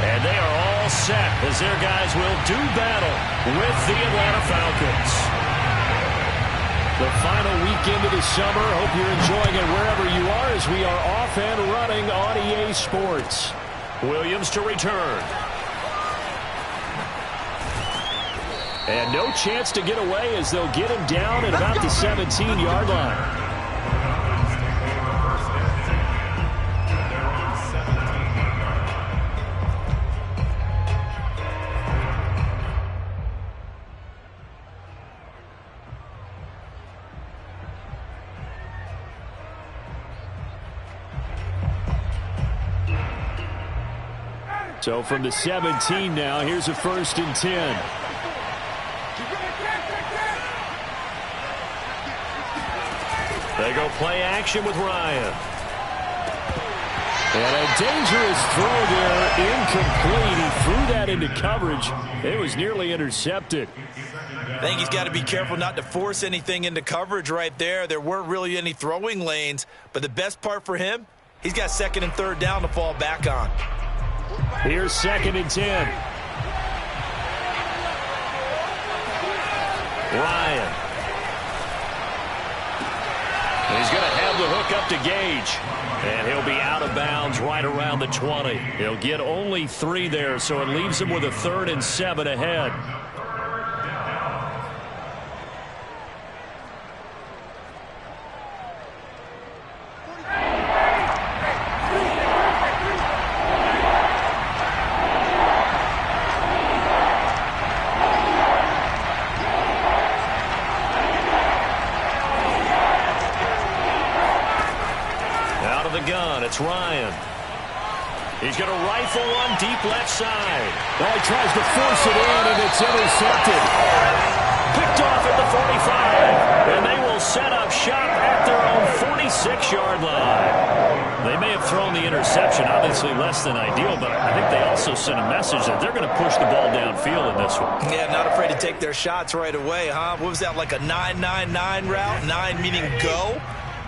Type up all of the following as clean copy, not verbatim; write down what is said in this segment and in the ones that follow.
And they are all set as their guys will do battle with the Atlanta Falcons. The final weekend of the summer. Hope you're enjoying it wherever you are as we are off and running on EA Sports. Williams to return. And no chance to get away as they'll get him down at about the 17-yard line. So from the 17 now, here's a 1st and 10. They go play action with Ryan. And a dangerous throw there, incomplete. He threw that into coverage. It was nearly intercepted. I think he's got to be careful not to force anything into coverage right there. There weren't really any throwing lanes, but the best part for him, he's got 2nd and 3rd down to fall back on. Here's 2nd and 10. Ryan. And he's going to have the hook up to Gage. And he'll be out of bounds right around the 20. He'll get only 3 there, so it leaves him with a 3rd and 7 ahead. It's Ryan. He's going to rifle one deep left side. Well, he tries to force it in, and it's intercepted. Picked off at the 45. And they will set up shop at their own 46-yard line. They may have thrown the interception, obviously less than ideal, but I think they also sent a message that they're going to push the ball downfield in this one. Yeah, not afraid to take their shots right away, huh? What was that, like a 9-9-9 route? 9 meaning go?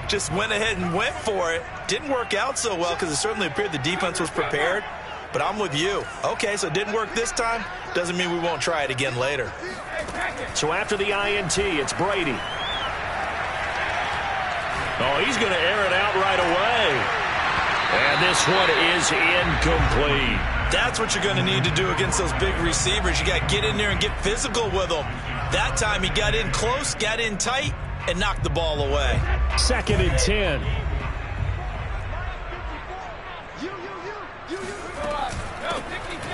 Just went ahead and went for it. Didn't work out so well because it certainly appeared the defense was prepared. But I'm with you. Okay, so it didn't work this time. Doesn't mean we won't try it again later. So after the INT, it's Brady. Oh, he's going to air it out right away. And this one is incomplete. That's what you're going to need to do against those big receivers. You got to get in there and get physical with them. That time he got in close, got in tight, and knocked the ball away. 2nd and 10.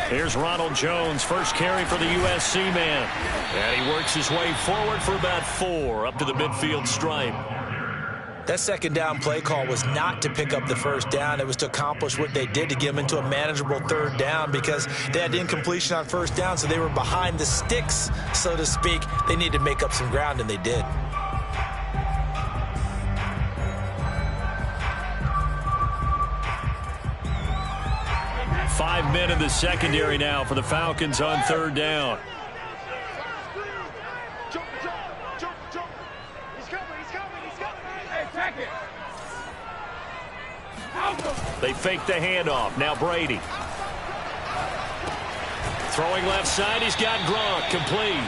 Here's Ronald Jones, first carry for the USC man. And he works his way forward for about 4 up to the midfield stripe. That 2nd down play call was not to pick up the 1st down. It was to accomplish what they did to get them into a manageable 3rd down because they had incompletion on 1st down, so they were behind the sticks, so to speak. They needed to make up some ground, and they did. 5 men in the secondary now for the Falcons on 3rd down. They fake the handoff. Now Brady. Throwing left side. He's got Gronk. Complete.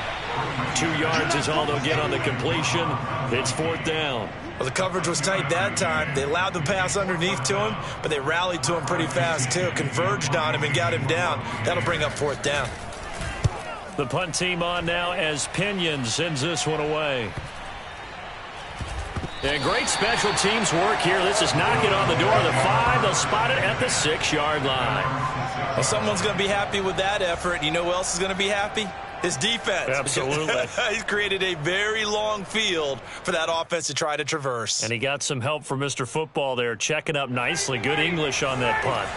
2 yards is all they'll get on the completion. It's 4th down. Well, the coverage was tight that time. They allowed the pass underneath to him, but they rallied to him pretty fast, too. Converged on him and got him down. That'll bring up 4th down. The punt team on now as Pinion sends this one away. And great special teams work here. This is knocking on the door of the 5. They'll spot it at the 6-yard line. Well, someone's going to be happy with that effort. You know who else is going to be happy? His defense. Absolutely. He's created a very long field for that offense to try to traverse. And he got some help from Mr. Football there, checking up nicely. Good English on that punt.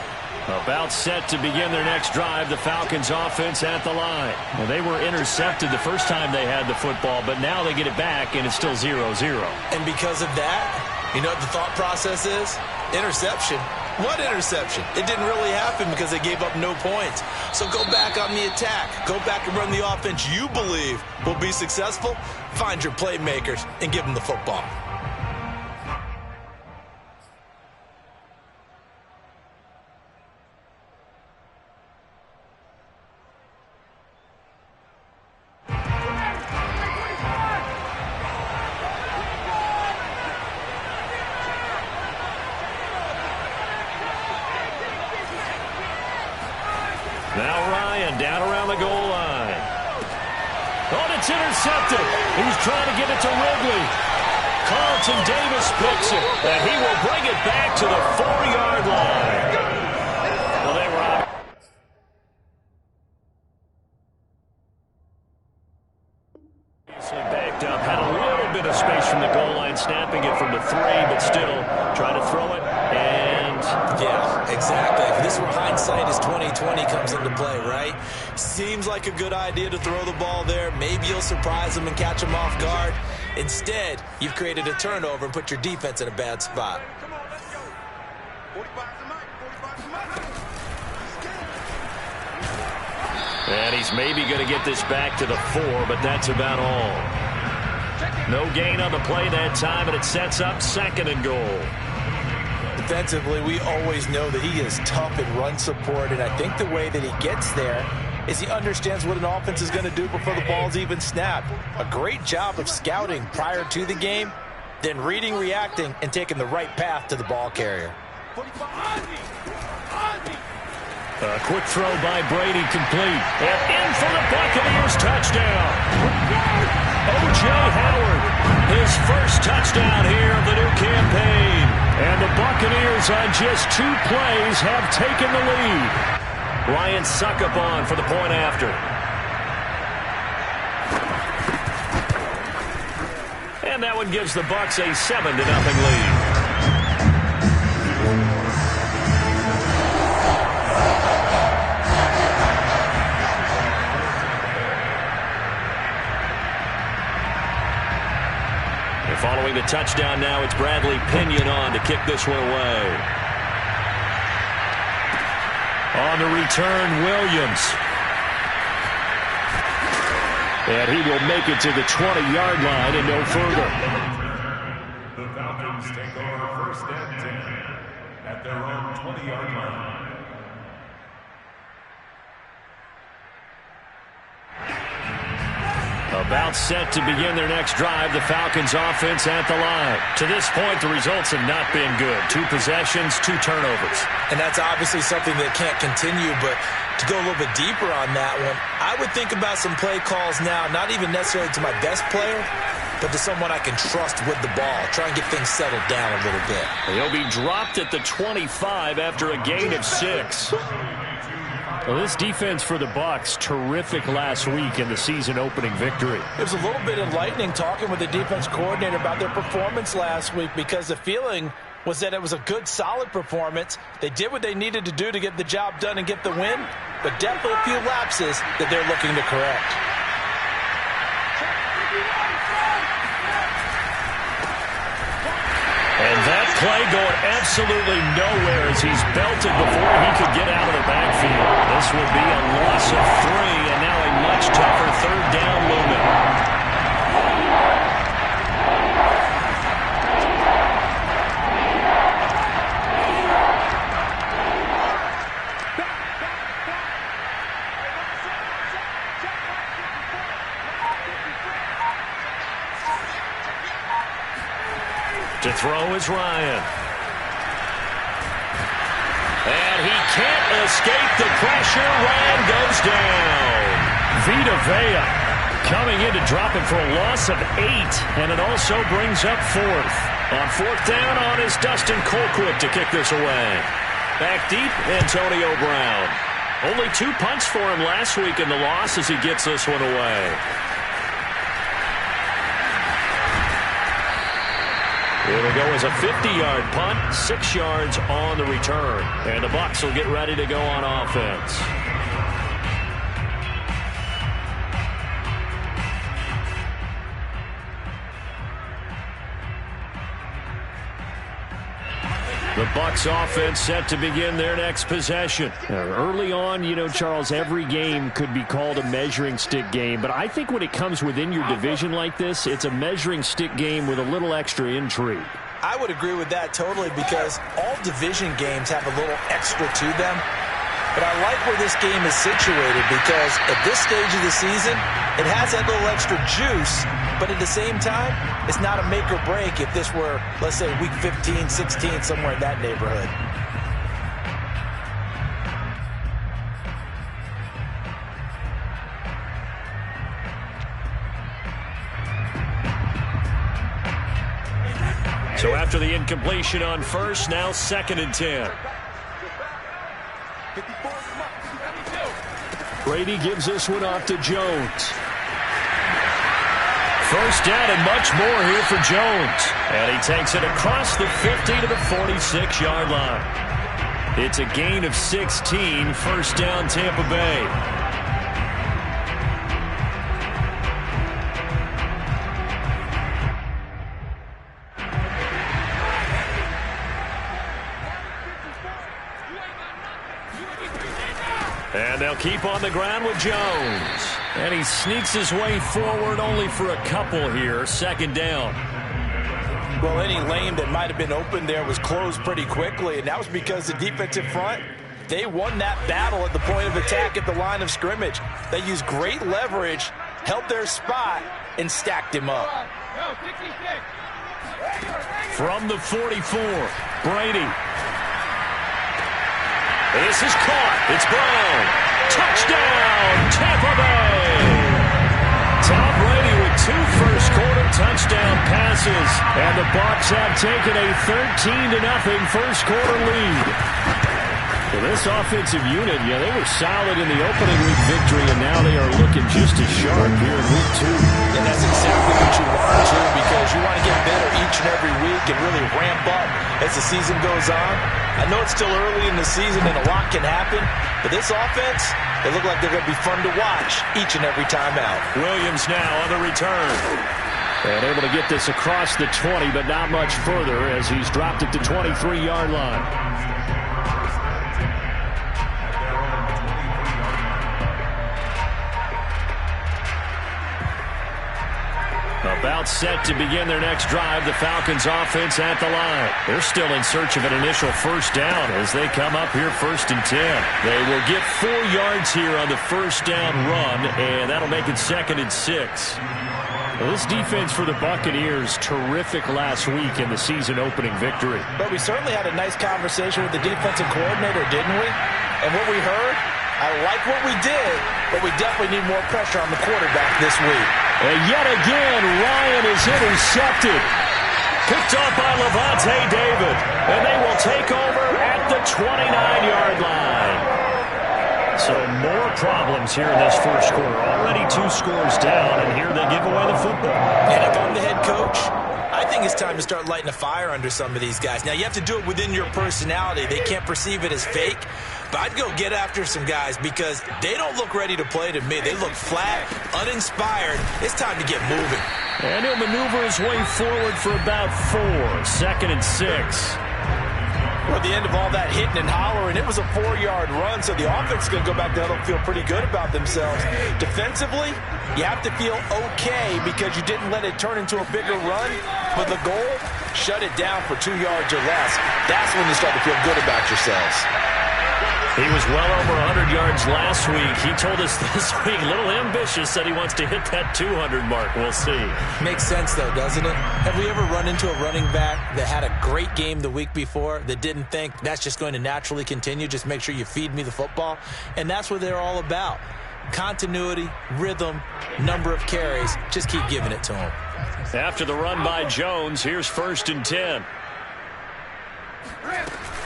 About set to begin their next drive, the Falcons offense at the line. Well, they were intercepted the first time they had the football, but now they get it back, and it's still 0-0. And because of that, you know what the thought process is? Interception. What interception? It didn't really happen because they gave up no points. So go back on the attack. Go back and run the offense you believe will be successful. Find your playmakers and give them the football. Now Ryan down around the goal line. Oh, it's intercepted. He's trying to get it to Ridley. Carlton Davis picks it, and he will bring it back to the 4-yard line. Well, they were out. Backed up, had a little bit of space from the goal line, snapping it from the 3, but still trying to throw it, and yeah, exactly. If this were hindsight as 2020 comes into play, right? Seems like a good idea to throw the ball there. Maybe you'll surprise them and catch them off guard. Instead, you've created a turnover and put your defense in a bad spot. And he's maybe going to get this back to the 4, but that's about all. No gain on the play that time, and it sets up 2nd and goal. Defensively, we always know that he is tough in run support, and I think the way that he gets there is he understands what an offense is going to do before the ball's even snapped. A great job of scouting prior to the game, then reading, reacting, and taking the right path to the ball carrier. A quick throw by Brady, complete. And in for the Buccaneers, touchdown. O.J. Howard, his first touchdown here of the new campaign. And the Buccaneers on just 2 plays have taken the lead. Ryan Succop for the point after. And that one gives the Bucs a 7-0 lead. Following the touchdown now, it's Bradley Pinion on to kick this one away. On the return, Williams. And he will make it to the 20-yard line and no further. The Falcons take over 1st and 10 at their own 20-yard line. About set to begin their next drive, the Falcons offense at the line. To this point, the results have not been good. 2 possessions, 2 turnovers. And that's obviously something that can't continue, but to go a little bit deeper on that one, I would think about some play calls now, not even necessarily to my best player, but to someone I can trust with the ball. Try and get things settled down a little bit. He'll be dropped at the 25 after a gain of 6. Well, this defense for the Bucs, terrific last week in the season-opening victory. It was a little bit enlightening talking with the defense coordinator about their performance last week, because the feeling was that it was a good, solid performance. They did what they needed to do to get the job done and get the win, but definitely a few lapses that they're looking to correct. And that play going absolutely nowhere as he's belted before he could get out of the backfield. This will be a loss of 3, and now a much tougher 3rd down looming. To throw is Ryan. And he can't escape the pressure. Ryan goes down. Vita Vea coming in to drop him for a loss of 8. And it also brings up 4th. On 4th down on is Dustin Colquitt to kick this away. Back deep, Antonio Brown. Only 2 punts for him last week in the loss as he gets this one away. It'll go as a 50-yard punt, 6 yards on the return. And the Bucs will get ready to go on offense. The Bucs offense set to begin their next possession. Early on, you know, Charles, every game could be called a measuring stick game. But I think when it comes within your division like this, it's a measuring stick game with a little extra intrigue. I would agree with that totally, because all division games have a little extra to them. But I like where this game is situated, because at this stage of the season, it has that little extra juice, but at the same time, it's not a make or break if this were, let's say, week 15, 16, somewhere in that neighborhood. So after the incompletion on first, now 2nd and 10. Brady gives this one off to Jones. First down and much more here for Jones. And he takes it across the 50 to the 46-yard line. It's a gain of 16, first down Tampa Bay. And they'll keep on the ground with Jones. And he sneaks his way forward only for a couple here. 2nd down. Well, any lane that might have been open there was closed pretty quickly, and that was because the defensive front, they won that battle at the point of attack at the line of scrimmage. They used great leverage, held their spot, and stacked him up. From the 44, Brady. This is caught. It's Brown. Touchdown, Tampa Bay. Tom Brady with 2 first-quarter touchdown passes. And the Bucs have taken a 13-0 first-quarter lead. Well, this offensive unit, they were solid in the opening week victory, and now they are looking just as sharp here in week 2. And that's exactly what you want, too, because you want to get better each and every week and really ramp up as the season goes on. I know it's still early in the season and a lot can happen, but this offense, they look like they're going to be fun to watch each and every time out. Williams now on the return. And able to get this across the 20, but not much further as he's dropped it to 23-yard line. About set to begin their next drive, the Falcons offense at the line. They're still in search of an initial first down as they come up here 1st and 10. They will get 4 yards here on the first down run, and that'll make it 2nd and 6. Well, this defense for the Buccaneers, terrific last week in the season opening victory. But we certainly had a nice conversation with the defensive coordinator, didn't we? And what we heard, I like what we did, but we definitely need more pressure on the quarterback this week. And yet again, Ryan is intercepted. Picked off by Lavonte David. And they will take over at the 29-yard line. So more problems here in this first quarter. Already 2 scores down, and here they give away the football. And if I'm the head coach, I think it's time to start lighting a fire under some of these guys. Now, you have to do it within your personality. They can't perceive it as fake. But I'd go get after some guys because they don't look ready to play to me. They look flat, uninspired. It's time to get moving. And he'll maneuver his way forward for about 4. 2nd and 6. Well, at the end of all that hitting and hollering, it was a 4-yard run, so the offense is going to go back there and feel pretty good about themselves. Defensively, you have to feel okay because you didn't let it turn into a bigger run. But the goal, shut it down for 2 yards or less. That's when you start to feel good about yourselves. He was well over 100 yards last week. He told us this week, a little ambitious, said he wants to hit that 200 mark. We'll see. Makes sense, though, doesn't it? Have we ever run into a running back that had a great game the week before that didn't think that's just going to naturally continue? Just make sure you feed me the football. And that's what they're all about. Continuity, rhythm, number of carries. Just keep giving it to him. After the run by Jones, here's 1st and 10.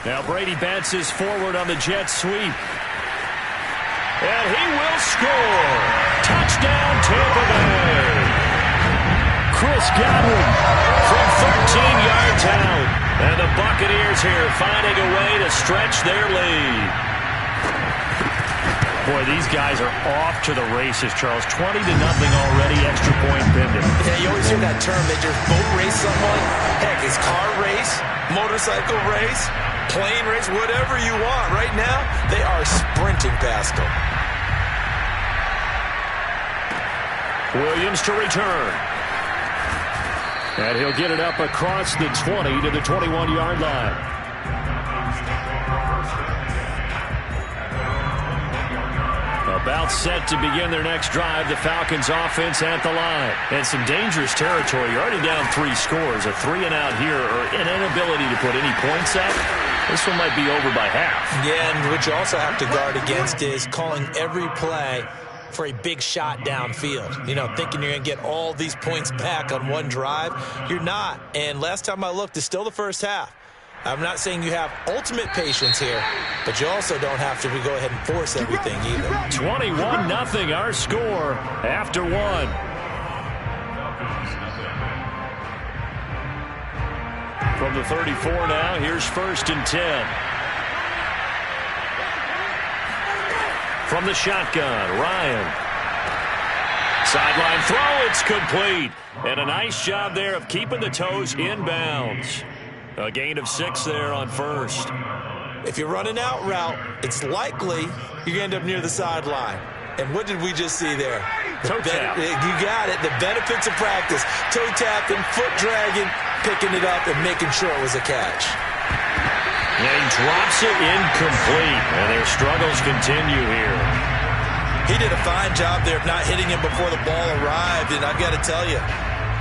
Now Brady bounces forward on the jet sweep. And he will score. Touchdown, Tampa Bay. Chris Godwin from 13 yards out. And the Buccaneers here finding a way to stretch their lead. Boy, these guys are off to the races, Charles. 20-0 already, extra point pending. Yeah, you always hear that term. They just boat race someone. Heck, it's car race, motorcycle race, plane race, whatever you want. Right now, they are sprinting past them. Williams to return. And he'll get it up across the 20 to the 21-yard line. About set to begin their next drive, the Falcons offense at the line. And some dangerous territory. You're already down 3 scores. A 3-and-out here, or an inability to put any points up. This one might be over by half. Yeah, and what you also have to guard against is calling every play for a big shot downfield. You know, thinking you're going to get all these points back on one drive. You're not. And last time I looked, it's still the first half. I'm not saying you have ultimate patience here, but you also don't have to go ahead and force everything either. 21-0 our score after one. From the 34 now, here's 1st and 10. From the shotgun, Ryan. Sideline throw, it's complete. And a nice job there of keeping the toes in bounds. A gain of 6 there on 1st. If you run an out route, it's likely you're going to end up near the sideline. And what did we just see there? Toe tap. You got it. The benefits of practice. Toe tapping, foot dragging, picking it up, and making sure it was a catch. And he drops it incomplete. And their struggles continue here. He did a fine job there of not hitting him before the ball arrived. And I've got to tell you,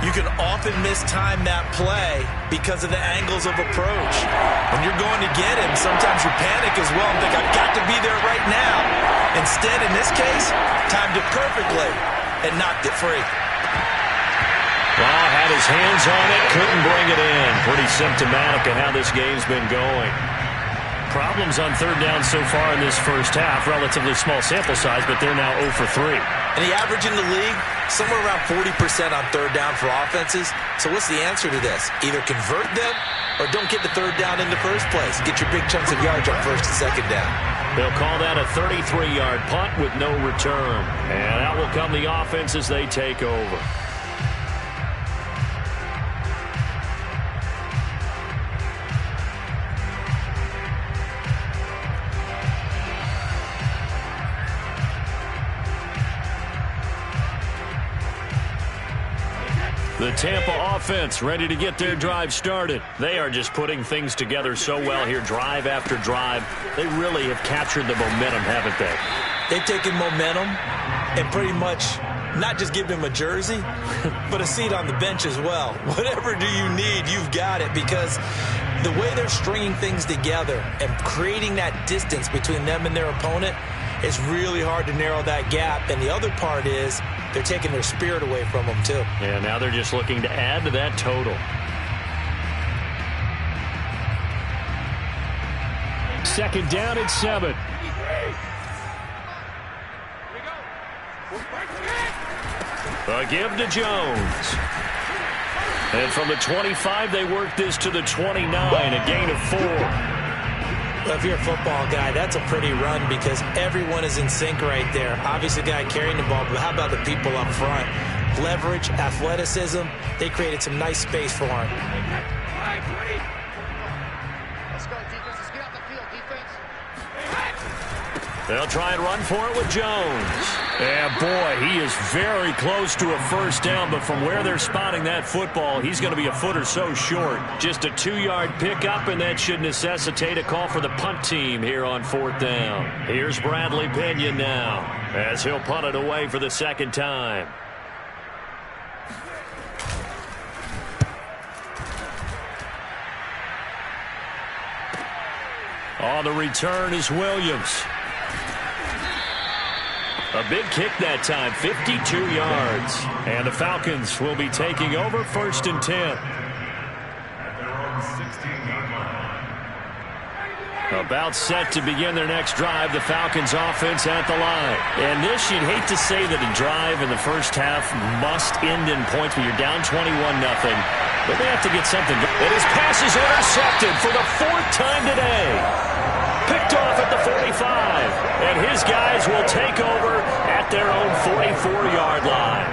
you can often mistime that play because of the angles of approach. When you're going to get him, sometimes you panic as well and think, I've got to be there right now. Instead, in this case, timed it perfectly and knocked it free. Well, had his hands on it, couldn't bring it in. Pretty symptomatic of how this game's been going. Problems on 3rd down so far in this first half. Relatively small sample size, but they're now 0 for 3. And the average in the league, somewhere around 40% on 3rd down for offenses. So what's the answer to this? Either convert them or don't get the 3rd down in the first place. Get your big chunks of yards on 1st and 2nd down. They'll call that a 33-yard punt with no return. And out will come the offense as they take over. The Tampa offense ready to get their drive started. They are just putting things together so well here, drive after drive. They really have captured the momentum, haven't they? They've taken momentum and pretty much not just given him a jersey, but a seat on the bench as well. Whatever do you need, you've got it, because the way they're stringing things together and creating that distance between them and their opponent, it's really hard to narrow that gap. And the other part is they're taking their spirit away from them, too. Yeah, now they're just looking to add to that total. 2nd down and 7. A give to Jones. And from the 25, they work this to the 29, a gain of 4. Well, if you're a football guy, that's a pretty run because everyone is in sync right there. Obviously, the guy carrying the ball, but how about the people up front? Leverage, athleticism, they created some nice space for him. Let's go, defense. Let's get out the field, defense. They'll try and run for it with Jones. And boy, he is very close to a 1st down, but from where they're spotting that football, he's going to be a foot or so short. Just a 2-yard pickup, and that should necessitate a call for the punt team here on 4th down. Here's Bradley Pena now, as he'll punt it away for the 2nd time. On the return is Williams. A big kick that time, 52 yards. And the Falcons will be taking over 1st and 10. About set to begin their next drive, the Falcons offense at the line. And this, you'd hate to say that a drive in the first half must end in points when you're down 21-0. But they have to get something. And his pass is intercepted for the 4th time today. Picked off at the 45, and his guys will take over at their own 44-yard line.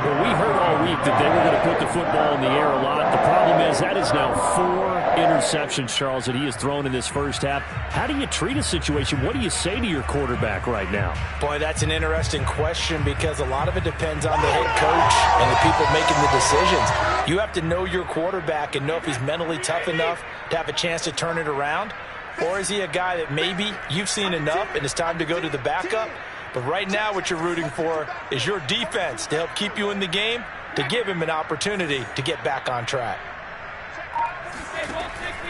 Well, we heard all week that they were going to put the football in the air a lot. The problem is that is now 4 interceptions, Charles, that he has thrown in this first half. How do you treat a situation? What do you say to your quarterback right now? Boy, that's an interesting question because a lot of it depends on the head coach and the people making the decisions. You have to know your quarterback and know if he's mentally tough enough to have a chance to turn it around. Or is he a guy that maybe you've seen enough and it's time to go to the backup? But right now what you're rooting for is your defense to help keep you in the game, to give him an opportunity to get back on track.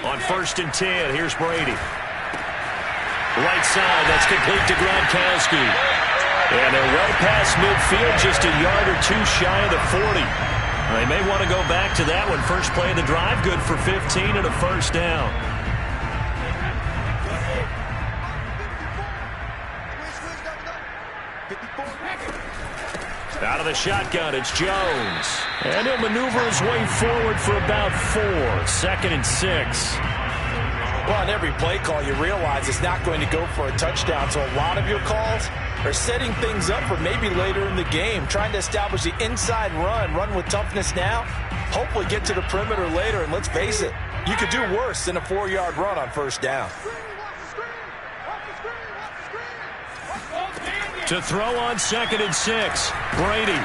On 1st and 10, here's Brady. Right side, that's complete to Gronkowski. And they're well past midfield, just a yard or two shy of the 40. They may want to go back to that one. First play of the drive, good for 15 and a first down. Out of the shotgun, it's Jones. And he'll maneuver his way forward for about 4. 2nd and 6. Well, on every play call, you realize it's not going to go for a touchdown. So a lot of your calls are setting things up for maybe later in the game, trying to establish the inside run with toughness now, hopefully get to the perimeter later. And let's face it, you could do worse than a 4-yard run on first down. To throw on 2nd and 6. Brady.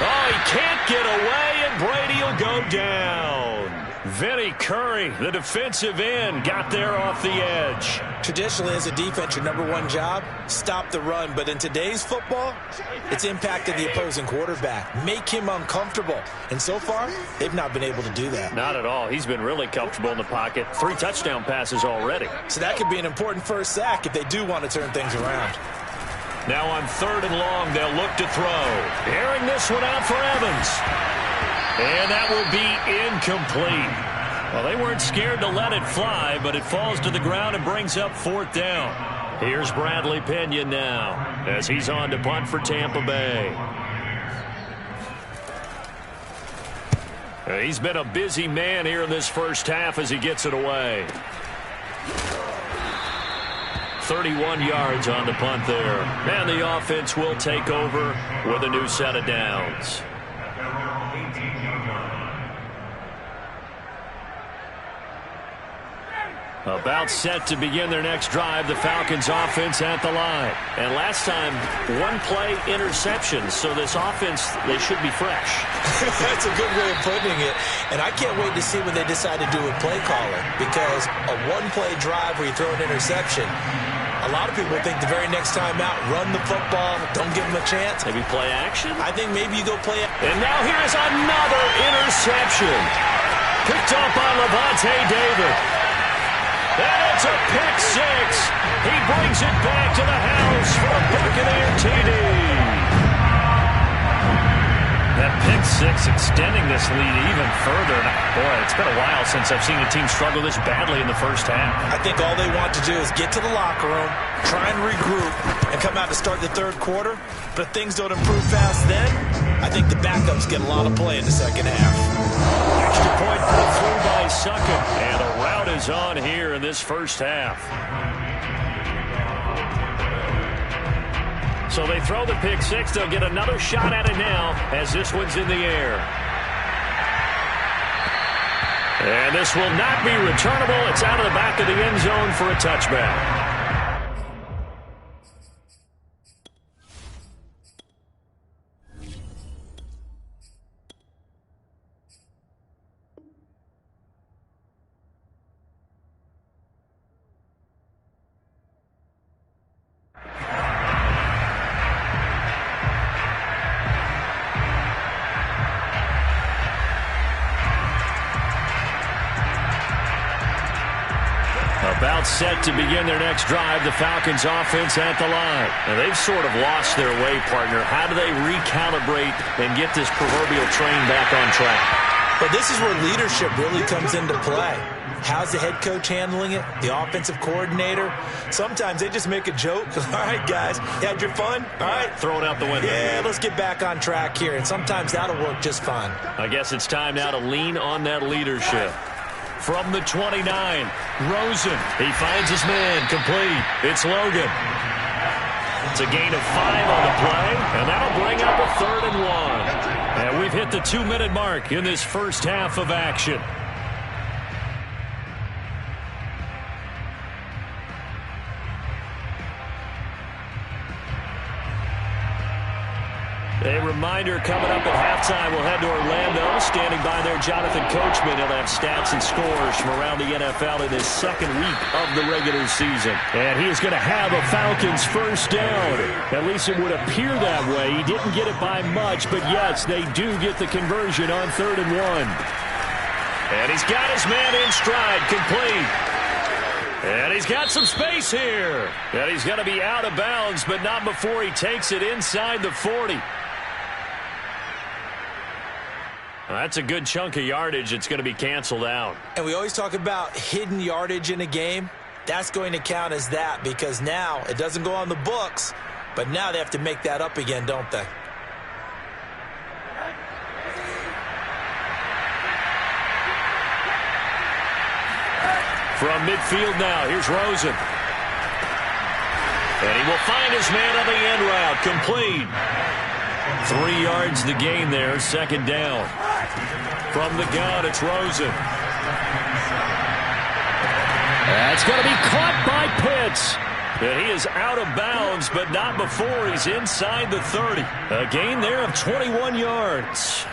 Oh, he can't get away, and Brady will go down. Vinny Curry, the defensive end, got there off the edge. Traditionally, as a defense, your number one job, stop the run. But in today's football, it's impacted the opposing quarterback. Make him uncomfortable. And so far, they've not been able to do that. Not at all. He's been really comfortable in the pocket. 3 touchdown passes already. So that could be an important first sack if they do want to turn things around. Now on 3rd and long, they'll look to throw. Airing this one out for Evans. And that will be incomplete. Well, they weren't scared to let it fly, but it falls to the ground and brings up 4th down. Here's Bradley Pinion now as he's on to punt for Tampa Bay. He's been a busy man here in this first half as he gets it away. 31 yards on the punt there. And the offense will take over with a new set of downs. About set to begin their next drive, the Falcons offense at the line. And last time, 1-play interception. So this offense, they should be fresh. That's a good way of putting it. And I can't wait to see what they decide to do with play caller. Because a 1-play drive where you throw an interception, a lot of people think the very next time out, run the football, don't give them a chance. Maybe play action? I think maybe you go play it. And now here's another interception. Picked up by Levante David. And it's a pick 6. He brings it back to the house for a Buccaneer TD. That pick 6 extending this lead even further. Boy, it's been a while since I've seen a team struggle this badly in the first half. I think all they want to do is get to the locker room, try and regroup, and come out to start the 3rd quarter. But if things don't improve fast then, I think the backups get a lot of play in the second half. Extra point put through by Succop. And the route is on here in this first half. So they throw the pick 6. They'll get another shot at it now as this one's in the air. And this will not be returnable. It's out of the back of the end zone for a touchback. About set to begin their next drive, the Falcons offense at the line. And they've sort of lost their way, partner. How do they recalibrate and get this proverbial train back on track? But this is where leadership really comes into play. How's the head coach handling it? The offensive coordinator? Sometimes they just make a joke. All right, guys, you had your fun? All right. Throw it out the window. Yeah, let's get back on track here. And sometimes that'll work just fine. I guess it's time now to lean on that leadership. From the 29, Rosen. He finds his man, complete. It's Logan. It's a gain of 5 on the play, and that'll bring up a 3rd and 1. And we've hit the 2-minute mark in this first half of action. A reminder coming up at halftime, we'll head to Orlando. Standing by there, Jonathan Coachman. He'll have stats and scores from around the NFL in his 2nd week of the regular season. And he is going to have a Falcons first down. At least it would appear that way. He didn't get it by much, but yes, they do get the conversion on 3rd and 1. And he's got his man in stride, complete. And he's got some space here. And he's going to be out of bounds, but not before he takes it inside the 40. Well, that's a good chunk of yardage. It's going to be canceled out. And we always talk about hidden yardage in a game. That's going to count as that because now it doesn't go on the books, but now they have to make that up again, don't they? From midfield now, here's Rosen. And he will find his man on the end route. Complete. 3 yards the gain there, second down. From the gun, it's Rosen. That's going to be caught by Pitts. And he is out of bounds, but not before he's inside the 30. A gain there of 21 yards.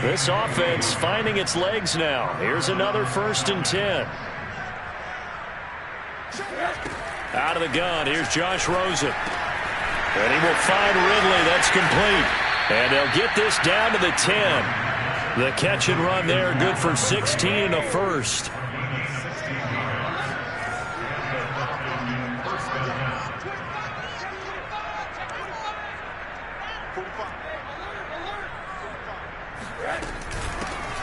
This offense finding its legs now. Here's another 1st and 10. Out of the gun, here's Josh Rosen. And he will find Ridley. That's complete. And they'll get this down to the 10. The catch and run there, good for 16 and a first.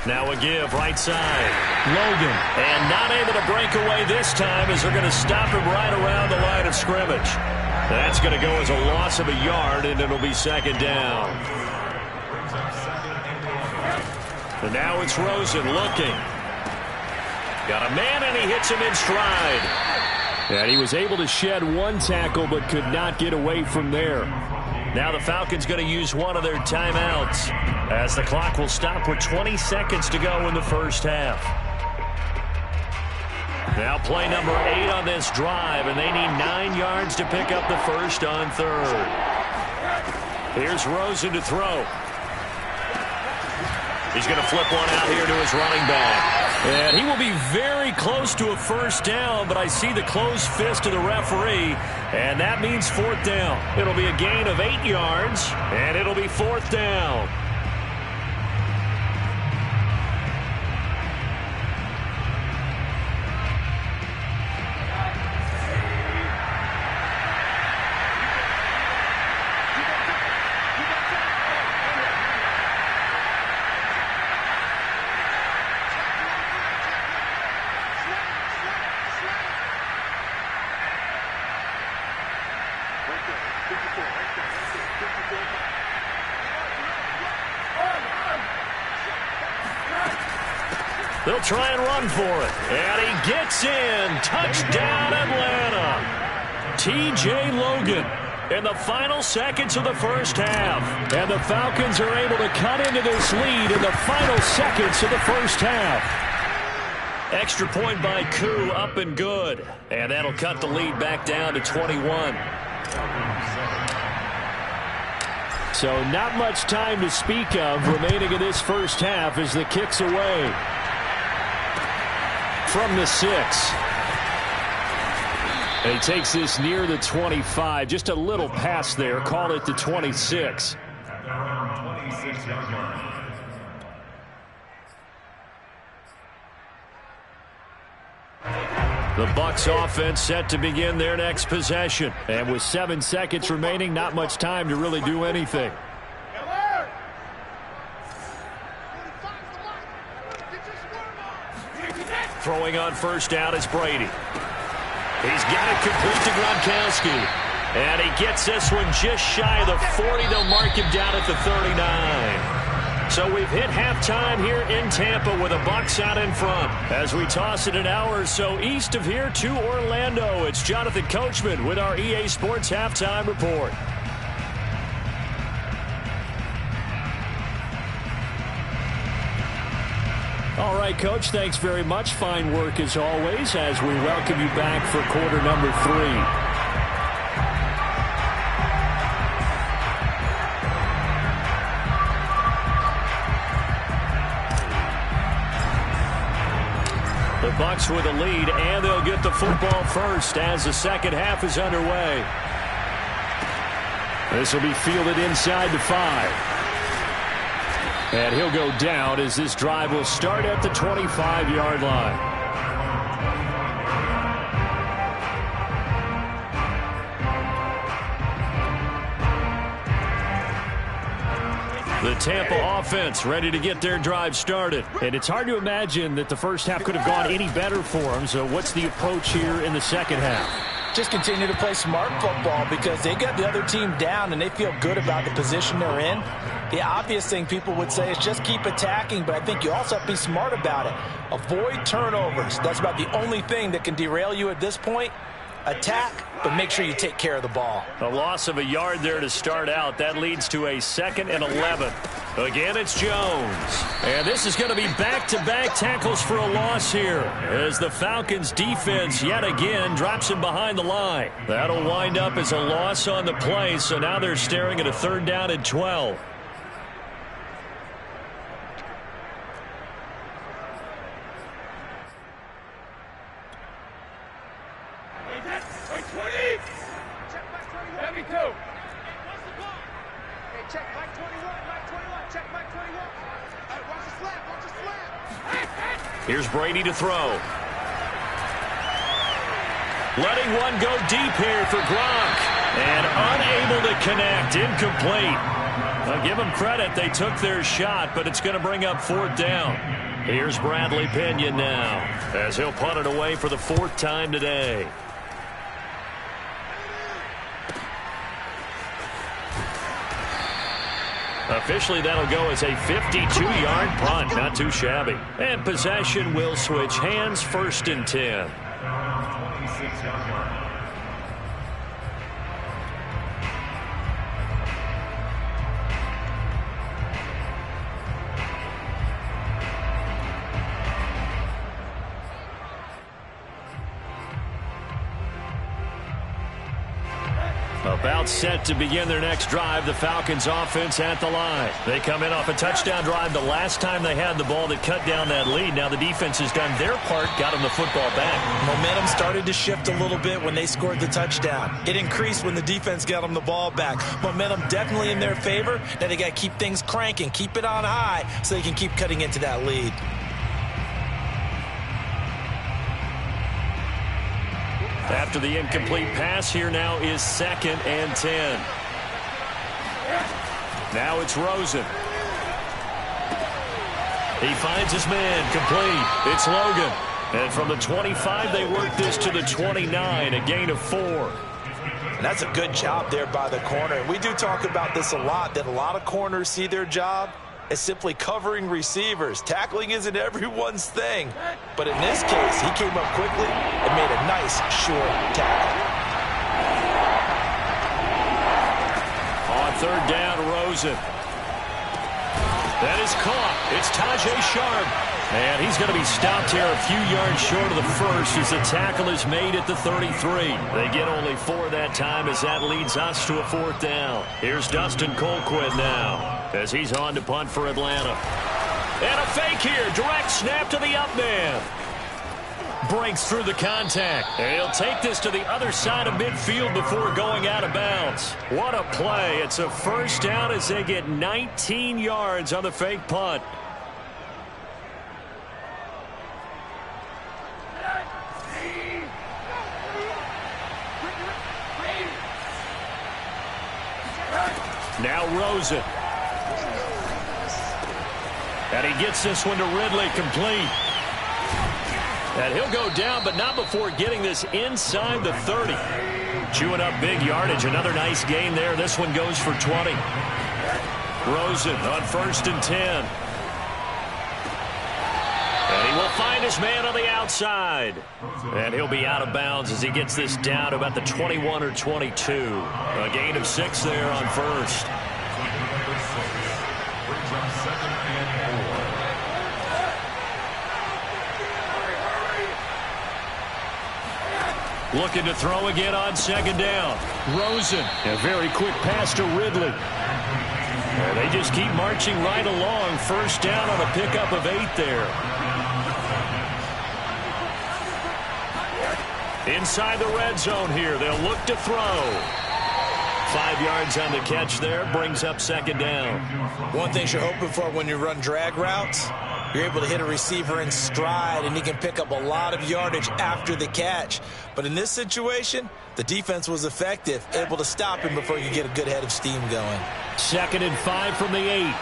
Now a give, right side. Logan. And not able to break away this time as they're going to stop him right around the line of scrimmage. That's going to go as a loss of a yard, and it'll be second down. And now it's Rosen looking. Got a man, and he hits him in stride. And he was able to shed 1 tackle, but could not get away from there. Now the Falcons going to use one of their timeouts as the clock will stop with 20 seconds to go in the first half. Now play number 8 on this drive, and they need 9 yards to pick up the first on 3rd. Here's Rosen to throw. He's going to flip one out here to his running back. And he will be very close to a first down, but I see the closed fist of the referee, and that means 4th down. It'll be a gain of 8 yards, and it'll be 4th down. They'll try and run for it. And he gets in. Touchdown, Atlanta. T.J. Logan in the final seconds of the first half. And the Falcons are able to cut into this lead in the final seconds of the first half. Extra point by Koo, up and good. And that'll cut the lead back down to 21. So not much time to speak of remaining in this first half as the kick's away. From the 6. And he takes this near the 25. Just a little pass there. Call it the 26. The Bucs offense set to begin their next possession. And with 7 seconds remaining, not much time to really do anything. Throwing on first down is Brady. He's got it complete to Gronkowski. And he gets this one just shy of the 40. They'll mark him down at the 39. So we've hit halftime here in Tampa with the Bucs out in front. As we toss it an hour or so east of here to Orlando, it's Jonathan Coachman with our EA Sports Halftime Report. All right, Coach, thanks very much. Fine work as always as we welcome you back for quarter number 3. The Bucs with a lead, and they'll get the football first as the second half is underway. This will be fielded inside the 5. And he'll go down as this drive will start at the 25-yard line. The Tampa offense ready to get their drive started. And it's hard to imagine that the first half could have gone any better for them. So what's the approach here in the second half? Just continue to play smart football because they got the other team down and they feel good about the position they're in. The obvious thing people would say is just keep attacking, but I think you also have to be smart about it. Avoid turnovers. That's about the only thing that can derail you at this point. Attack, but make sure you take care of the ball. A loss of a yard there to start out. That leads to a 2nd and 11. Again, it's Jones. And this is going to be back-to-back tackles for a loss here as the Falcons defense yet again drops him behind the line. That'll wind up as a loss on the play, so now they're staring at a 3rd down and 12. Here's Brady to throw. Letting one go deep here for Gronk. And unable to connect. Incomplete. I'll give them credit. They took their shot, but it's going to bring up 4th down. Here's Bradley Pinion now as he'll punt it away for the 4th time today. Officially, that'll go as a 52-yard punt. Not too shabby. And possession will switch hands. 1st and 10. 26-yard line. About set to begin their next drive, the Falcons offense at the line. They come in off a touchdown drive the last time they had the ball that cut down that lead. Now the defense has done their part, got them the football back. Momentum started to shift a little bit when they scored the touchdown. It increased when the defense got them the ball back. Momentum definitely in their favor. Now they got to keep things cranking, keep it on high so they can keep cutting into that lead. After the incomplete pass, here now is 2nd and 10. Now it's Rosen. He finds his man, complete. It's Logan. And from the 25, they work this to the 29, a gain of 4. And that's a good job there by the corner. And we do talk about this a lot, that a lot of corners see their job as simply covering receivers. Tackling isn't everyone's thing. But in this case, he came up quickly and made a nice, short tackle. On 3rd down, Rosen. That is caught. It's Tajae Sharp. And he's going to be stopped here a few yards short of the 1st as the tackle is made at the 33. They get only 4 that time as that leads us to a 4th down. Here's Dustin Colquitt now as he's on to punt for Atlanta. And a fake here. Direct snap to the up man. Breaks through the contact. And he'll take this to the other side of midfield before going out of bounds. What a play. It's a 1st down as they get 19 yards on the fake punt. Now Rosen. And he gets this one to Ridley, complete. And he'll go down, but not before getting this inside the 30. Chewing up big yardage. Another nice gain there. This one goes for 20. Rosen on 1st and 10. And he will find his man on the outside. And he'll be out of bounds as he gets this down to about the 21 or 22. A gain of 6 there on 1st. Looking to throw again on 2nd down. Rosen. A very quick pass to Ridley. And they just keep marching right along. 1st down on a pickup of 8 there. Inside the red zone here. They'll look to throw. 5 yards on the catch there. Brings up 2nd down. One thing you're hoping for when you run drag routes, you're able to hit a receiver in stride, and he can pick up a lot of yardage after the catch. But in this situation, the defense was effective, able to stop him before you get a good head of steam going. 2nd and 5 from the 8.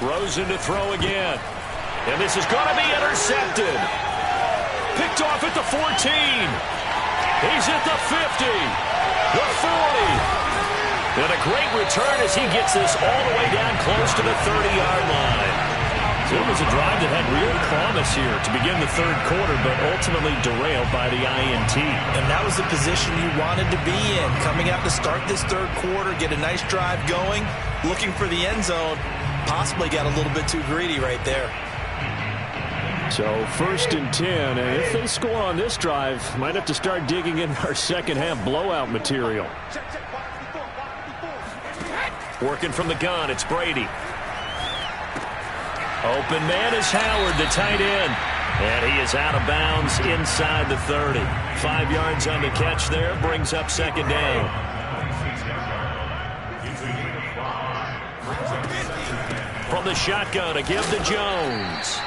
Rosen to throw again. And this is going to be intercepted. Picked off at the 14. He's at the 50. The 40. And a great return as he gets this all the way down close to the 30-yard line. So it was a drive that had real promise here to begin the third quarter, but ultimately derailed by the INT. And that was the position you wanted to be in. Coming out to start this third quarter, get a nice drive going, looking for the end zone. Possibly got a little bit too greedy right there. So 1st and 10, and if they score on this drive, might have to start digging in our second half blowout material. Working from the gun, it's Brady. Open man is Howard, the tight end. And he is out of bounds inside the 30. 5 yards on the catch there, brings up second down. From the shotgun, a give to Jones.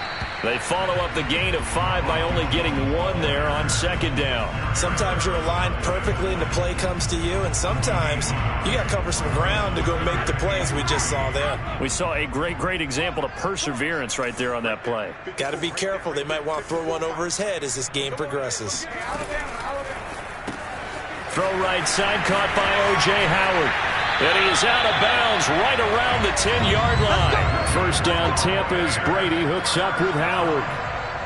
They follow up the gain of 5 by only getting 1 there on second down. Sometimes you're aligned perfectly and the play comes to you, and sometimes you got to cover some ground to go make the plays we just saw there. We saw a great example of perseverance right there on that play. Got to be careful. They might want to throw one over his head as this game progresses. Throw right side, caught by O.J. Howard. And he is out of bounds right around the 10-yard line. First down, Tampa as Brady hooks up with Howard.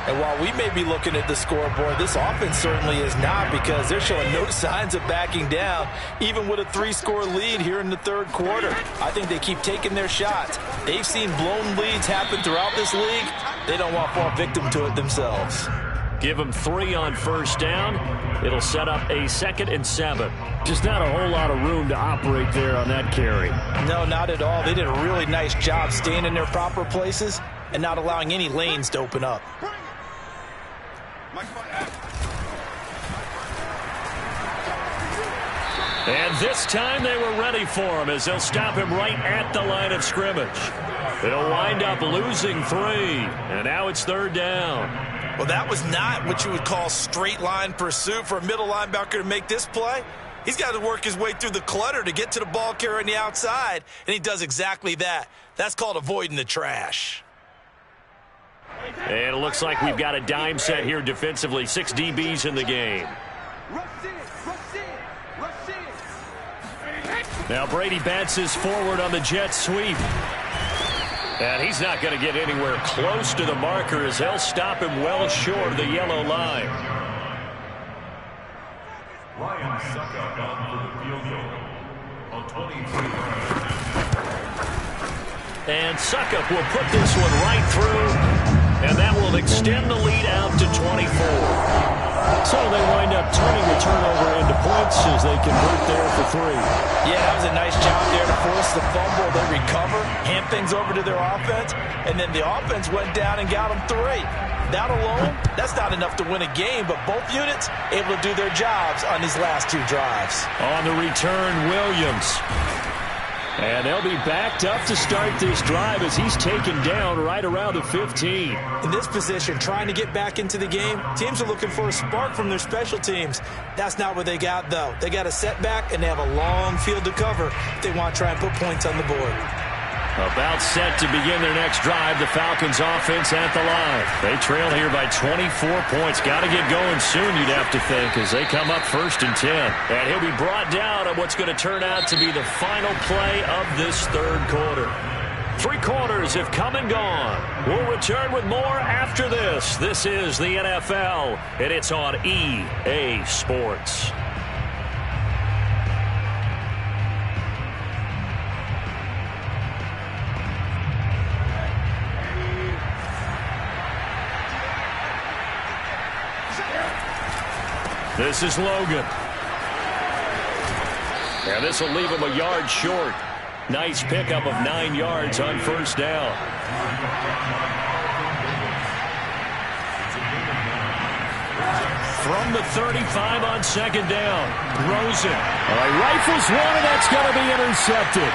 And while we may be looking at the scoreboard, this offense certainly is not, because they're showing no signs of backing down, even with a 3-score lead here in the third quarter. I think they keep taking their shots. They've seen blown leads happen throughout this league. They don't want to fall victim to it themselves. Give them 3 on first down. It'll set up a 2nd and 7. Just not a whole lot of room to operate there on that carry. No, not at all. They did a really nice job staying in their proper places and not allowing any lanes to open up. And this time they were ready for him as they'll stop him right at the line of scrimmage. It'll wind up losing 3. And now it's third down. Well, that was not what you would call straight line pursuit for a middle linebacker to make this play. He's got to work his way through the clutter to get to the ball carrier on the outside, and he does exactly that. That's called avoiding the trash. And it looks like we've got a dime set here defensively. 6 DBs in the game. Now Brady bounces forward on the jet sweep. And he's not going to get anywhere close to the marker as they'll stop him well short of the yellow line. Ryan Suckup on for the field goal on 23 yards. And Suckup will put this one right through, and that will extend the lead out to 24. So they wind up turning the turnover into points as they convert there for 3. Yeah, that was a nice job there to force the fumble. They recover, hand things over to their offense, and then the offense went down and got them 3. That alone, that's not enough to win a game, but both units able to do their jobs on these last 2 drives. On the return, Williams. And they'll be backed up to start this drive as he's taken down right around the 15. In this position, trying to get back into the game, teams are looking for a spark from their special teams. That's not what they got, though. They got a setback, and they have a long field to cover if they want to try and put points on the board. About set to begin their next drive, the Falcons offense at the line. They trail here by 24 points. Got to get going soon, you'd have to think, as they come up 1st and 10. And he'll be brought down on what's going to turn out to be the final play of this third quarter. 3 quarters have come and gone. We'll return with more after this. This is the NFL, and it's on EA Sports. This is Logan. And this will leave him a yard short. Nice pickup of 9 yards on first down. From the 35 on second down, Rosen. Rifles one, and that's going to be intercepted.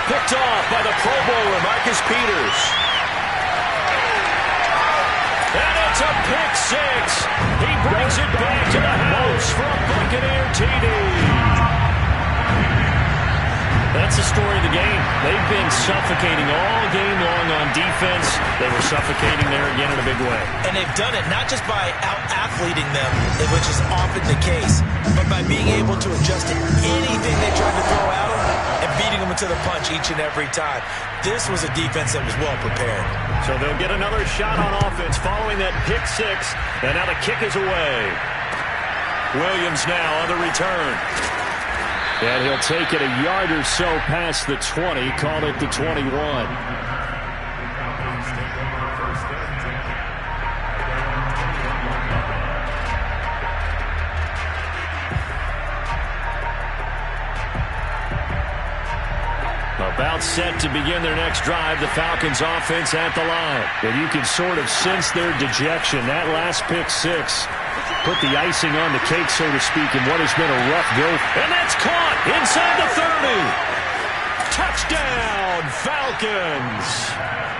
Picked off by the Pro Bowler, Marcus Peters. And it's a pick 6. He brings it back to the house for a Buccaneer TD. That's the story of the game. They've been suffocating all game long on defense. They were suffocating there again in a big way. And they've done it not just by out-athleting them, which is often the case, but by being able to adjust to anything they tried to throw at them and beating them into the punch each and every time. This was a defense that was well prepared. So they'll get another shot on offense following that pick six. And now the kick is away. Williams now on the return. And he'll take it a yard or so past the 20, call it the 21. About set to begin their next drive, the Falcons offense at the line. And you can sort of sense their dejection. That last pick six put the icing on the cake, so to speak, in what has been a rough go. And that's caught inside the 30. Touchdown, Falcons.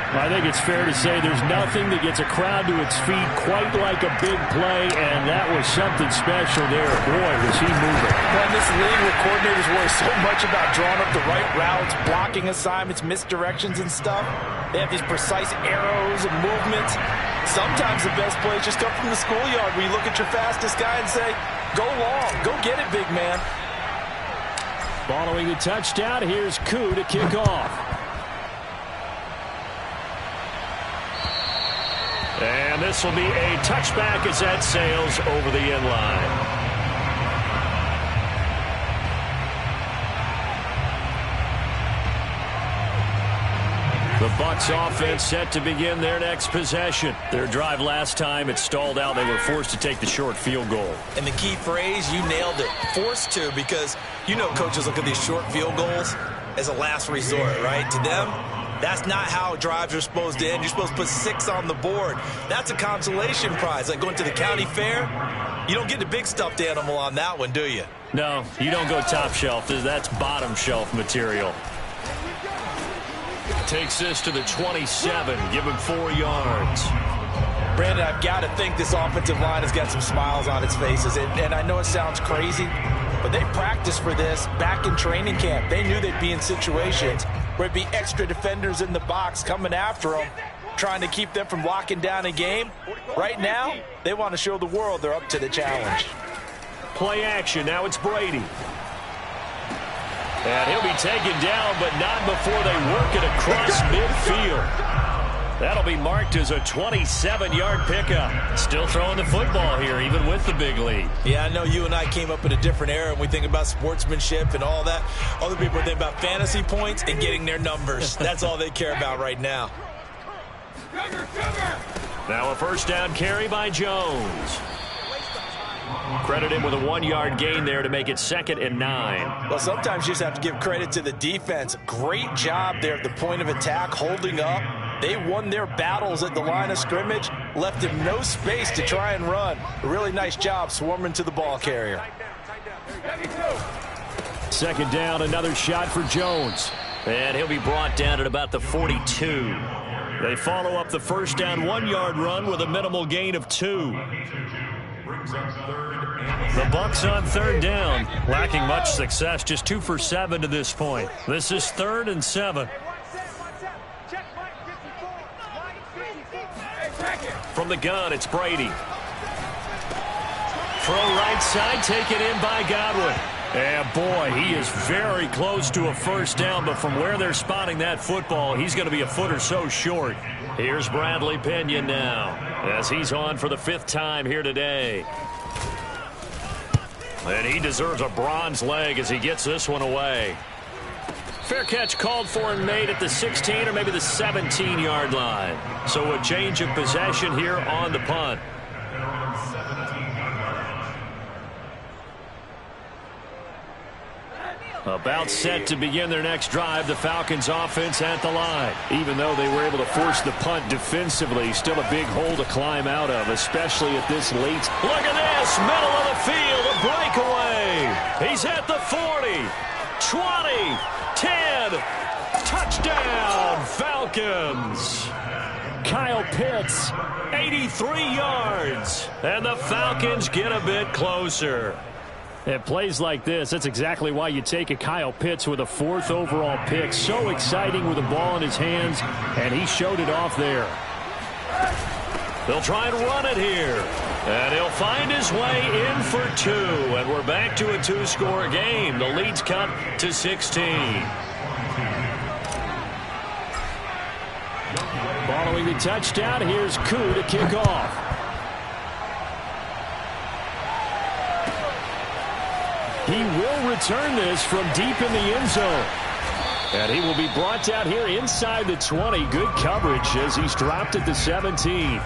I think it's fair to say there's nothing that gets a crowd to its feet quite like a big play, and that was something special there. Boy, was he moving. When this league where coordinators worry so much about drawing up the right routes, blocking assignments, misdirections and stuff, they have these precise arrows and movements. Sometimes the best plays just come from the schoolyard where you look at your fastest guy and say, go long, go get it, big man. Following the touchdown, here's Koo to kick off. And this will be a touchback as that sails over the end line. The Bucs offense set to begin their next possession. Their drive last time, it stalled out. They were forced to take the short field goal. And the key phrase, you nailed it. Forced to, because you know coaches look at these short field goals as a last resort, right? To them, that's not how drives are supposed to end. You're supposed to put 6 on the board. That's a consolation prize. Like going to the county fair, you don't get the big stuffed animal on that one, do you? No, you don't go top shelf. That's bottom shelf material. Takes this to the 27. Give him 4 yards. Brandon, I've got to think this offensive line has got some smiles on its faces. And I know it sounds crazy, but they practiced for this back in training camp. They knew they'd be in situations where it'd be extra defenders in the box coming after them, trying to keep them from locking down a game. Right now, they want to show the world they're up to the challenge. Play action. Now it's Brady. And he'll be taken down, but not before they work it across midfield. That'll be marked as a 27-yard pickup. Still throwing the football here, even with the big lead. Yeah, I know you and I came up in a different era, and we think about sportsmanship and all that. Other people think about fantasy points and getting their numbers. That's all they care about right now. Now a first down carry by Jones. Credit him with a 1-yard gain there to make it 2nd and 9. Well, sometimes you just have to give credit to the defense. Great job there at the point of attack, holding up. They won their battles at the line of scrimmage, left him no space to try and run. A really nice job swarming to the ball carrier. 2nd down, another shot for Jones. And he'll be brought down at about the 42. They follow up the first down 1-yard run with a minimal gain of 2. The Bucs on 3rd down, lacking much success, just 2 for 7 to this point. This is 3rd and 7. From the gun, it's Brady. Throw right side, taken in by Godwin. And boy, he is very close to a first down, but from where they're spotting that football, he's going to be a foot or so short. Here's Bradley Pinion now, as he's on for the 5th time here today. And he deserves a bronze leg as he gets this one away. Fair catch called for and made at the 16 or maybe the 17-yard line. So a change of possession here on the punt. About set to begin their next drive, the Falcons offense at the line. Even though they were able to force the punt defensively, still a big hole to climb out of, especially at this late. Look at this, middle of the field, a breakaway. He's at the 40, 20, 10, touchdown, Falcons. Kyle Pitts, 83 yards, and the Falcons get a bit closer. At plays like this, that's exactly why you take a Kyle Pitts with a 4th overall pick. So exciting with the ball in his hands, and he showed it off there. They'll try and run it here. And he'll find his way in for 2. And we're back to a 2-score game. The lead's cut to 16. Following the touchdown, here's Koo to kick off. He will return this from deep in the end zone. And he will be brought down here inside the 20. Good coverage as he's dropped at the 17.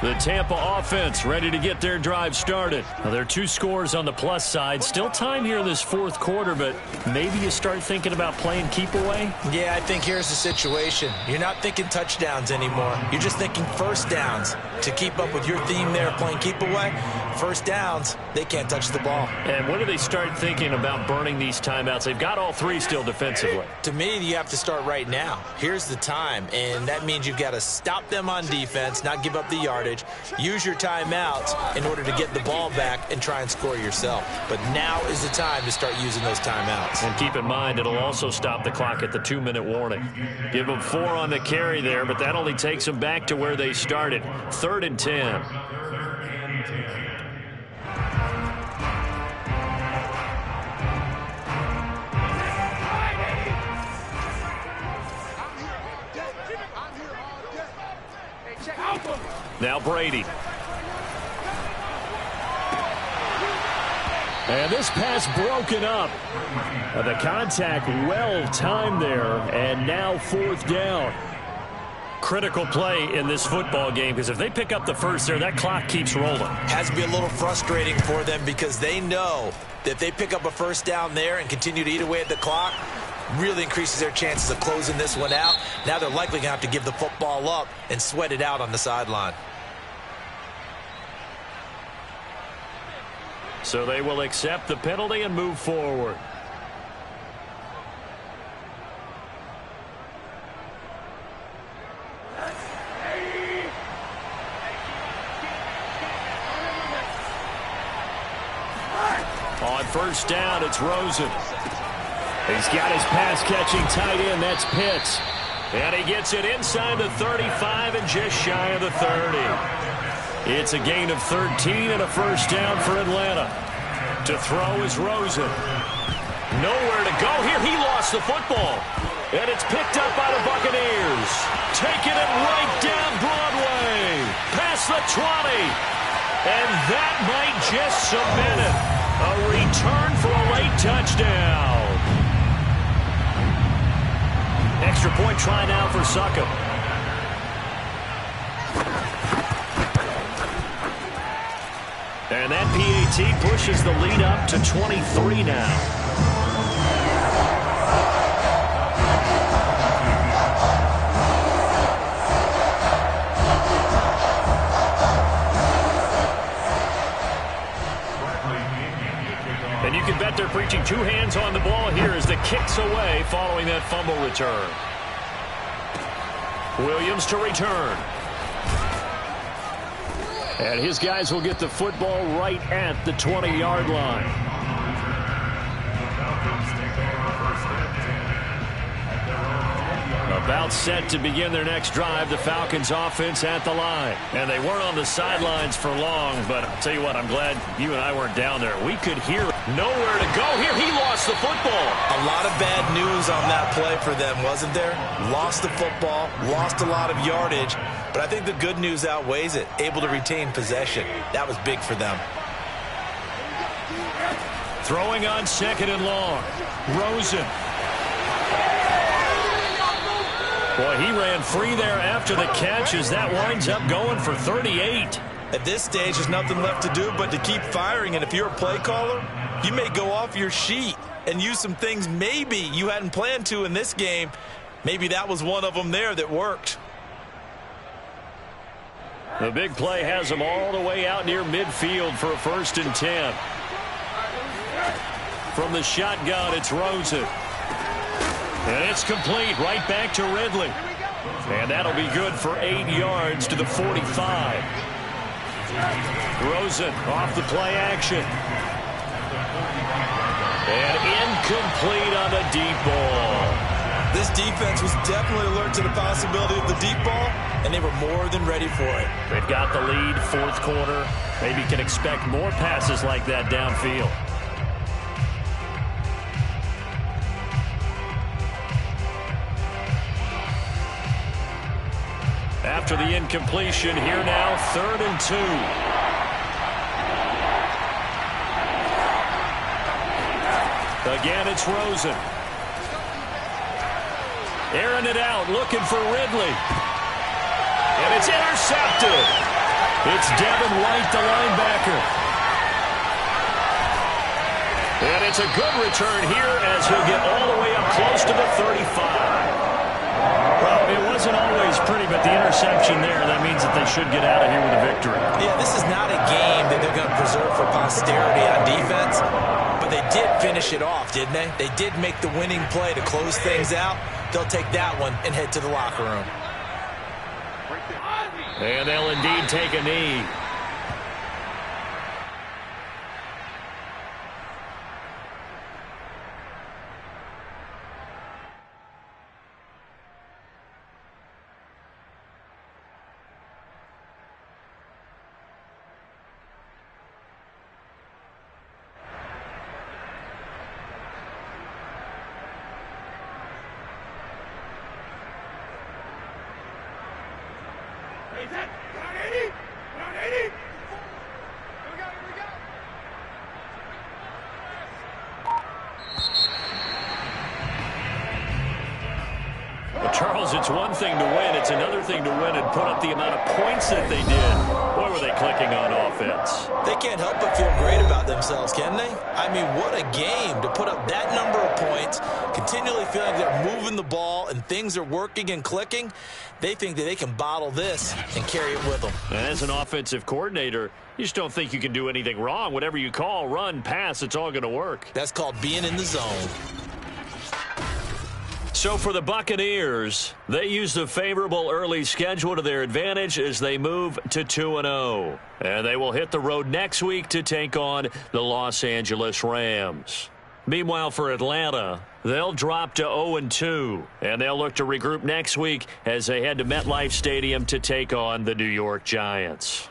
The Tampa offense ready to get their drive started. Now, there are 2 scores on the plus side. Still time here in this 4th quarter, but maybe you start thinking about playing keep away? Yeah, I think here's the situation. You're not thinking touchdowns anymore. You're just thinking first downs. To keep up with your theme there, playing keep away, first downs, they can't touch the ball. And when do they start thinking about burning these timeouts? They've got all 3 still defensively. To me, you have to start right now. Here's the time, and that means you've got to stop them on defense, not give up the yardage, use your timeouts in order to get the ball back and try and score yourself. But now is the time to start using those timeouts. And keep in mind, it'll also stop the clock at the 2-minute warning. Give them 4 on the carry there, but that only takes them back to where they started. 3rd and 10. Now Brady. And this pass broken up. The contact well timed there, and now 4th down. Critical play in this football game, because if they pick up the first there, that clock keeps rolling. Has to be a little frustrating for them because they know that if they pick up a first down there and continue to eat away at the clock, really increases their chances of closing this one out. Now they're likely going to have to give the football up and sweat it out on the sideline. So they will accept the penalty and move forward. On first down, it's Rosen. He's got his pass-catching tight end. That's Pitts. And he gets it inside the 35 and just shy of the 30. It's a gain of 13 and a first down for Atlanta. To throw is Rosen. Nowhere to go here. He lost the football. And it's picked up by the Buccaneers. Taking it right down Broadway. Past the 20. And that might just cement it. A return for a late touchdown. Extra point try now for Succop. And that PAT pushes the lead up to 23 now. And you can bet they're preaching 2 hands on the ball here as the kick's away following that fumble return. Williams to return. And his guys will get the football right at the 20-yard line. About set to begin their next drive, the Falcons offense at the line. And they weren't on the sidelines for long, but I'll tell you what, I'm glad you and I weren't down there. We could hear it. Nowhere to go here. He lost the football. A lot of bad news on that play for them, wasn't there? Lost the football, lost a lot of yardage, but I think the good news outweighs it. Able to retain possession. That was big for them. Throwing on 2nd and long. Rosen. Boy, he ran free there after the catch as that winds up going for 38. At this stage, there's nothing left to do but to keep firing. And if you're a play caller, you may go off your sheet and use some things maybe you hadn't planned to in this game. Maybe that was one of them there that worked. The big play has them all the way out near midfield for a 1st and 10. From the shotgun, it's Rosen. And it's complete right back to Ridley. And that'll be good for 8 yards to the 45. Rosen off the play action. And incomplete on the deep ball. This defense was definitely alert to the possibility of the deep ball, and they were more than ready for it. They've got the lead, fourth quarter. Maybe can expect more passes like that downfield. After the incompletion, here now, 3rd and 2. Again, it's Rosen. Airing it out, looking for Ridley. And it's intercepted. It's Devin White, the linebacker. And it's a good return here as he'll get all the way up close to the 35. Well, it wasn't always pretty, but the interception there, that means that they should get out of here with a victory. Yeah, this is not a game that they're going to preserve for posterity on defense, but they did finish it off, didn't they? They did make the winning play to close things out. They'll take that one and head to the locker room. And they'll indeed take a knee. Charles, it's one thing to win. It's another thing to win and put up the amount of points that they did. Boy, were they clicking on offense. They can't help but feel great about themselves, can they? I mean, what a game to put up that number of points, continually feeling like they're moving the ball and things are working and clicking. They think that they can bottle this and carry it with them. As an offensive coordinator, you just don't think you can do anything wrong. Whatever you call, run, pass, it's all going to work. That's called being in the zone. So for the Buccaneers, they use the favorable early schedule to their advantage as they move to 2-0. And they will hit the road next week to take on the Los Angeles Rams. Meanwhile, for Atlanta, they'll drop to 0-2, and they'll look to regroup next week as they head to MetLife Stadium to take on the New York Giants.